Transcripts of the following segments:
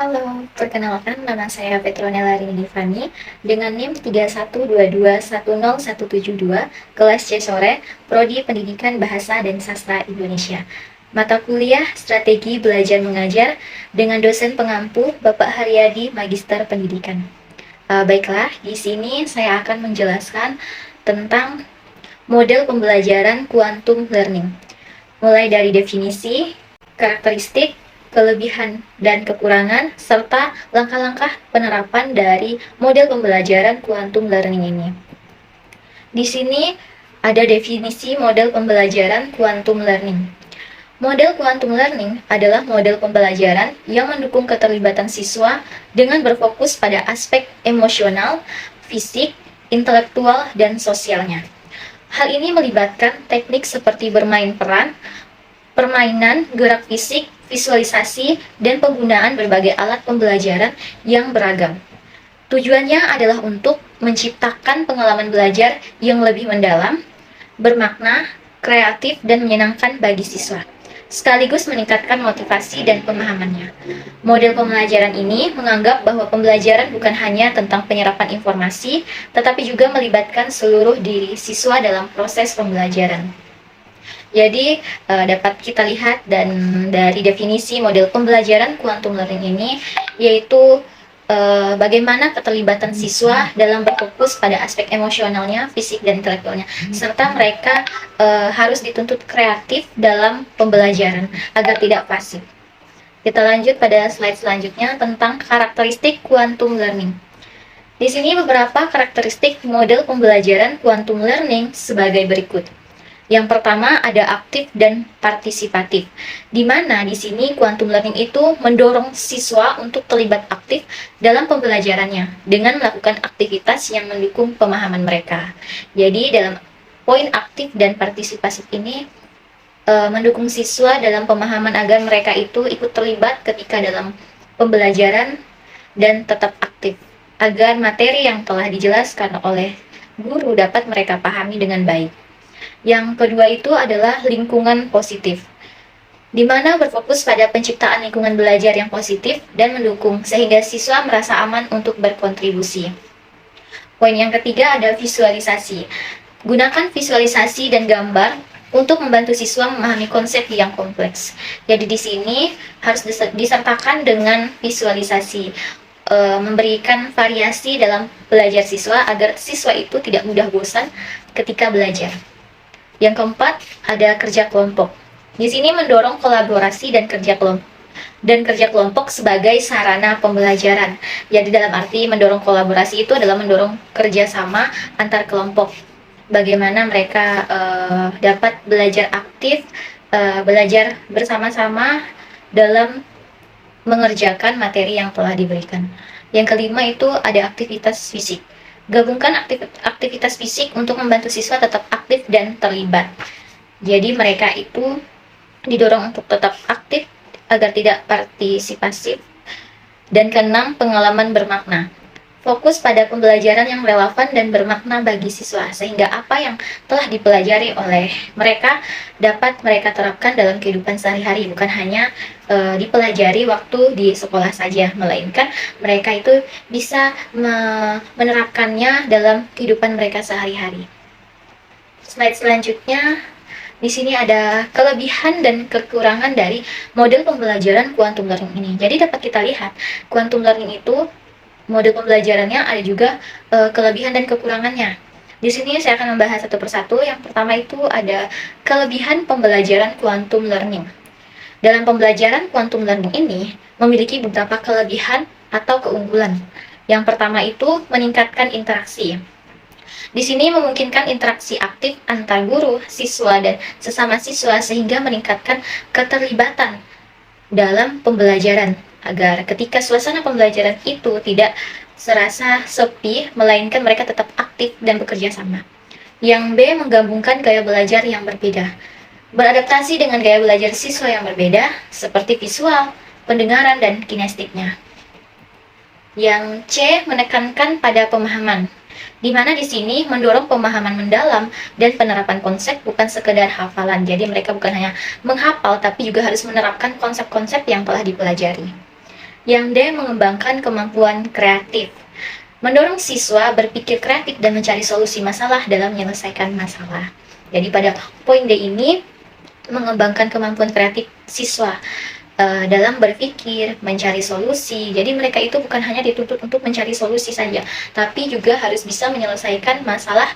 Halo, perkenalkan nama saya Petronella Rini Fani dengan NIM 3122101172, kelas C sore, Prodi Pendidikan Bahasa dan Sastra Indonesia. Mata kuliah Strategi Belajar Mengajar dengan dosen pengampu Bapak Haryadi Magister Pendidikan. Baiklah, di sini saya akan menjelaskan tentang model pembelajaran quantum learning. Mulai dari definisi, karakteristik, kelebihan dan kekurangan, serta langkah-langkah penerapan dari model pembelajaran quantum learning ini. Di sini ada definisi model pembelajaran quantum learning. Model quantum learning adalah model pembelajaran yang mendukung keterlibatan siswa dengan berfokus pada aspek emosional, fisik, intelektual, dan sosialnya. Hal ini melibatkan teknik seperti bermain peran, permainan, gerak fisik, visualisasi, dan penggunaan berbagai alat pembelajaran yang beragam. Tujuannya adalah untuk menciptakan pengalaman belajar yang lebih mendalam, bermakna, kreatif, dan menyenangkan bagi siswa, sekaligus meningkatkan motivasi dan pemahamannya. Model pembelajaran ini menganggap bahwa pembelajaran bukan hanya tentang penyerapan informasi, tetapi juga melibatkan seluruh diri siswa dalam proses pembelajaran. Jadi dapat kita lihat dan dari definisi model pembelajaran quantum learning ini, yaitu bagaimana keterlibatan siswa dalam berfokus pada aspek emosionalnya, fisik, dan intelektualnya, serta mereka harus dituntut kreatif dalam pembelajaran agar tidak pasif. Kita lanjut pada slide selanjutnya tentang karakteristik quantum learning. Di sini beberapa karakteristik model pembelajaran quantum learning sebagai berikut. Yang pertama ada aktif dan partisipatif, di mana di sini quantum learning itu mendorong siswa untuk terlibat aktif dalam pembelajarannya dengan melakukan aktivitas yang mendukung pemahaman mereka. Jadi dalam poin aktif dan partisipasi ini mendukung siswa dalam pemahaman agar mereka itu ikut terlibat ketika dalam pembelajaran dan tetap aktif, agar materi yang telah dijelaskan oleh guru dapat mereka pahami dengan baik. Yang kedua itu adalah lingkungan positif, di mana berfokus pada penciptaan lingkungan belajar yang positif dan mendukung sehingga siswa merasa aman untuk berkontribusi. Poin yang ketiga ada visualisasi. Gunakan visualisasi dan gambar untuk membantu siswa memahami konsep yang kompleks. Jadi di sini harus disertakan dengan visualisasi, memberikan variasi dalam belajar siswa agar siswa itu tidak mudah bosan ketika belajar. Yang keempat, ada kerja kelompok. Di sini mendorong kolaborasi dan kerja kelompok sebagai sarana pembelajaran. Jadi dalam arti mendorong kolaborasi itu adalah mendorong kerjasama antar kelompok. Bagaimana mereka dapat belajar aktif, belajar bersama-sama dalam mengerjakan materi yang telah diberikan. Yang kelima itu ada aktivitas fisik. Gabungkan aktivitas fisik untuk membantu siswa tetap aktif dan terlibat. Jadi mereka itu didorong untuk tetap aktif agar tidak partisipasif. Dan keenam, pengalaman bermakna. Fokus pada pembelajaran yang relevan dan bermakna bagi siswa, sehingga apa yang telah dipelajari oleh mereka dapat mereka terapkan dalam kehidupan sehari-hari, bukan hanya dipelajari waktu di sekolah saja, melainkan mereka itu bisa menerapkannya dalam kehidupan mereka sehari-hari. Slide selanjutnya, di sini ada kelebihan dan kekurangan dari model pembelajaran quantum learning ini. Jadi dapat kita lihat, quantum learning itu model pembelajarannya ada juga kelebihan dan kekurangannya. Di sini saya akan membahas satu persatu. Yang pertama itu ada kelebihan pembelajaran quantum learning. Dalam pembelajaran quantum learning ini memiliki beberapa kelebihan atau keunggulan. Yang pertama itu meningkatkan interaksi. Di sini memungkinkan interaksi aktif antar guru, siswa, dan sesama siswa sehingga meningkatkan keterlibatan dalam pembelajaran, agar ketika suasana pembelajaran itu tidak serasa sepi, melainkan mereka tetap aktif dan bekerja sama. Yang B, menggabungkan gaya belajar yang berbeda. Beradaptasi dengan gaya belajar siswa yang berbeda, seperti visual, pendengaran, dan kinestetiknya. Yang C, menekankan pada pemahaman, di mana di sini mendorong pemahaman mendalam dan penerapan konsep, bukan sekedar hafalan. Jadi mereka bukan hanya menghafal, tapi juga harus menerapkan konsep-konsep yang telah dipelajari. Yang D, mengembangkan kemampuan kreatif. Mendorong siswa berpikir kreatif dan mencari solusi masalah dalam menyelesaikan masalah. Jadi pada poin D ini mengembangkan kemampuan kreatif siswa dalam berpikir, mencari solusi. Jadi mereka itu bukan hanya dituntut untuk mencari solusi saja, tapi juga harus bisa menyelesaikan masalah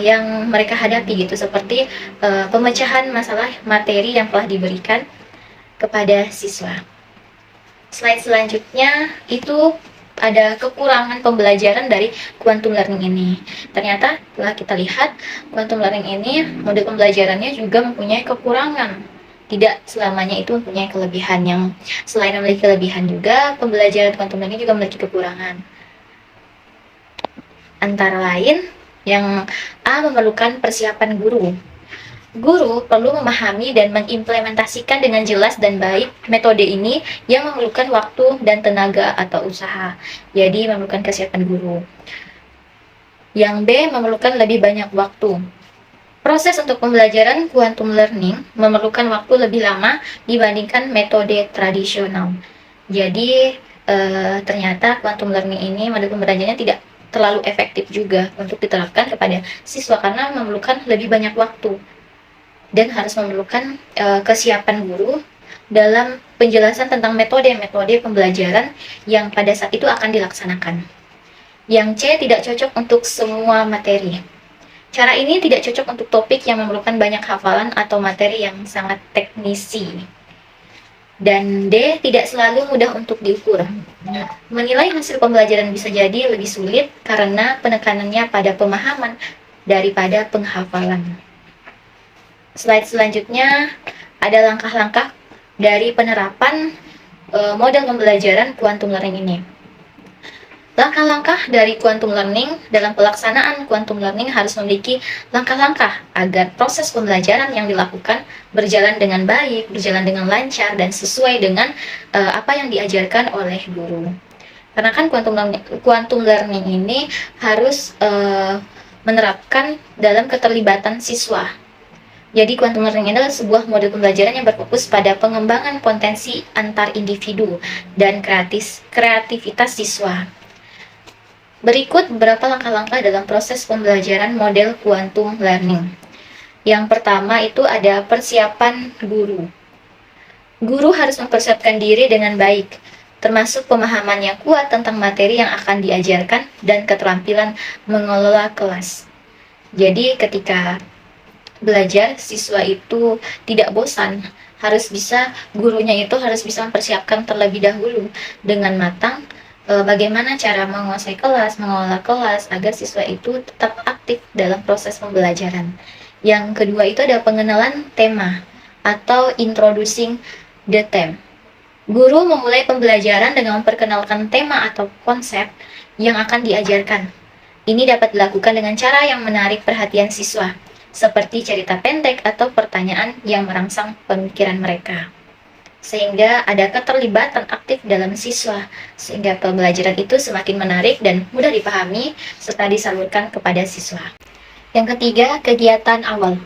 yang mereka hadapi gitu, seperti pemecahan masalah materi yang telah diberikan kepada siswa. Slide selanjutnya itu ada kekurangan pembelajaran dari quantum learning ini. Ternyata setelah kita lihat, quantum learning ini model pembelajarannya juga mempunyai kekurangan. Tidak selamanya itu mempunyai kelebihan. Yang selain memiliki kelebihan juga, pembelajaran quantum learning juga memiliki kekurangan. Antara lain, yang A, memerlukan persiapan guru. Guru perlu memahami dan mengimplementasikan dengan jelas dan baik metode ini yang memerlukan waktu dan tenaga atau usaha. Jadi memerlukan kesiapan guru. Yang B, memerlukan lebih banyak waktu. Proses untuk pembelajaran quantum learning memerlukan waktu lebih lama dibandingkan metode tradisional. Jadi ternyata quantum learning ini model pembelajarannya tidak terlalu efektif juga untuk diterapkan kepada siswa karena memerlukan lebih banyak waktu dan harus memerlukan kesiapan guru dalam penjelasan tentang metode-metode pembelajaran yang pada saat itu akan dilaksanakan. Yang C, tidak cocok untuk semua materi. Cara ini tidak cocok untuk topik yang memerlukan banyak hafalan atau materi yang sangat teknisi. Dan D, tidak selalu mudah untuk diukur. Menilai hasil pembelajaran bisa jadi lebih sulit karena penekanannya pada pemahaman daripada penghafalan. Slide selanjutnya ada langkah-langkah dari penerapan model pembelajaran quantum learning ini. Langkah-langkah dari quantum learning dalam pelaksanaan quantum learning harus memiliki langkah-langkah agar proses pembelajaran yang dilakukan berjalan dengan baik, berjalan dengan lancar, dan sesuai dengan apa yang diajarkan oleh guru. Karena kan quantum learning ini harus menerapkan dalam keterlibatan siswa. Jadi quantum learning adalah sebuah model pembelajaran yang berfokus pada pengembangan potensi antar individu dan kreativitas siswa. Berikut beberapa langkah-langkah dalam proses pembelajaran model quantum learning. Yang pertama itu ada persiapan guru. Guru harus mempersiapkan diri dengan baik, termasuk pemahaman yang kuat tentang materi yang akan diajarkan dan keterampilan mengelola kelas. Jadi ketika belajar, siswa itu tidak bosan, gurunya itu harus bisa mempersiapkan terlebih dahulu dengan matang bagaimana cara menguasai kelas, mengelola kelas, agar siswa itu tetap aktif dalam proses pembelajaran. Yang kedua itu ada pengenalan tema atau introducing the theme. Guru memulai pembelajaran dengan memperkenalkan tema atau konsep yang akan diajarkan. Ini dapat dilakukan dengan cara yang menarik perhatian siswa, seperti cerita pendek atau pertanyaan yang merangsang pemikiran mereka. Sehingga ada keterlibatan aktif dalam siswa, sehingga pembelajaran itu semakin menarik dan mudah dipahami serta disalurkan kepada siswa. Yang ketiga, kegiatan awal.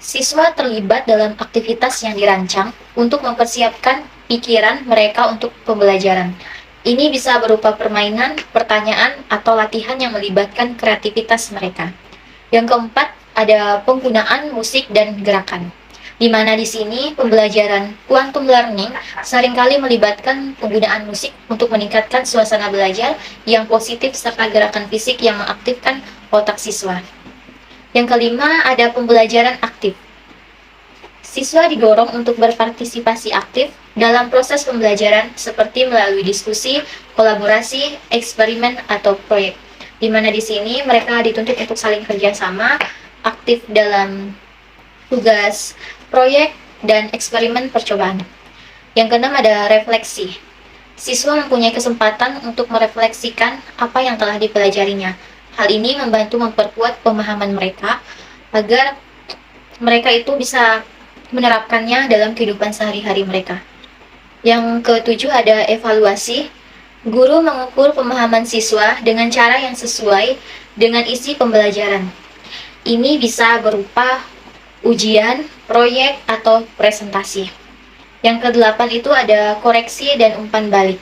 Siswa terlibat dalam aktivitas yang dirancang untuk mempersiapkan pikiran mereka untuk pembelajaran. Ini bisa berupa permainan, pertanyaan, atau latihan yang melibatkan kreativitas mereka. Yang keempat, ada penggunaan musik dan gerakan, di mana di sini pembelajaran quantum learning seringkali melibatkan penggunaan musik untuk meningkatkan suasana belajar yang positif serta gerakan fisik yang mengaktifkan otak siswa. Yang kelima, ada pembelajaran aktif. Siswa didorong untuk berpartisipasi aktif dalam proses pembelajaran seperti melalui diskusi, kolaborasi, eksperimen, atau proyek, di mana di sini mereka dituntut untuk saling kerjasama, aktif dalam tugas, proyek, dan eksperimen percobaan. Yang keenam ada refleksi. Siswa mempunyai kesempatan untuk merefleksikan apa yang telah dipelajarinya. Hal ini membantu memperkuat pemahaman mereka agar mereka itu bisa menerapkannya dalam kehidupan sehari-hari mereka. Yang ketujuh ada evaluasi. Guru mengukur pemahaman siswa dengan cara yang sesuai dengan isi pembelajaran. Ini bisa berupa ujian, proyek, atau presentasi. Yang kedelapan itu ada koreksi dan umpan balik.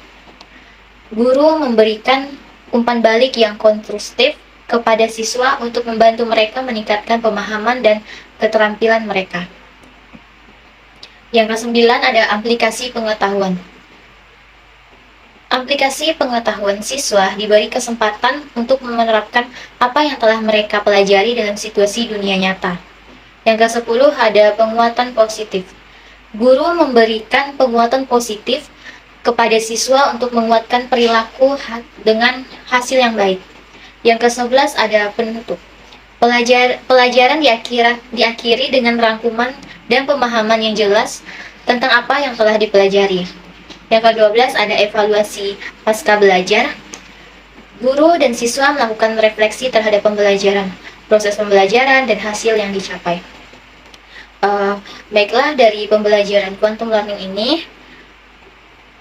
Guru memberikan umpan balik yang konstruktif kepada siswa untuk membantu mereka meningkatkan pemahaman dan keterampilan mereka. Yang kesembilan ada aplikasi pengetahuan. Aplikasi pengetahuan siswa diberi kesempatan untuk menerapkan apa yang telah mereka pelajari dalam situasi dunia nyata. Yang ke-10 ada penguatan positif. Guru memberikan penguatan positif kepada siswa untuk menguatkan perilaku dengan hasil yang baik. Yang ke-11 ada penutup. Pelajaran diakhiri dengan rangkuman dan pemahaman yang jelas tentang apa yang telah dipelajari. Yang ke-12 ada evaluasi pasca belajar. Guru dan siswa melakukan refleksi terhadap pembelajaran, proses pembelajaran, dan hasil yang dicapai. Baiklah, dari pembelajaran quantum learning ini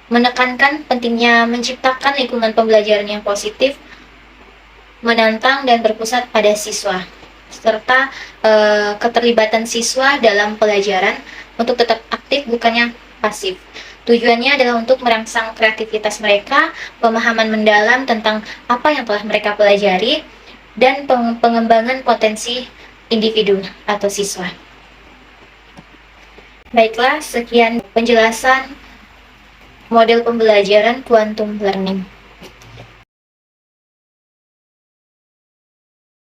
menekankan pentingnya menciptakan lingkungan pembelajaran yang positif, menantang dan berpusat pada siswa, serta keterlibatan siswa dalam pelajaran untuk tetap aktif bukannya pasif. Tujuannya adalah untuk merangsang kreativitas mereka, pemahaman mendalam tentang apa yang telah mereka pelajari, dan pengembangan potensi individu atau siswa. Baiklah, sekian penjelasan model pembelajaran quantum learning.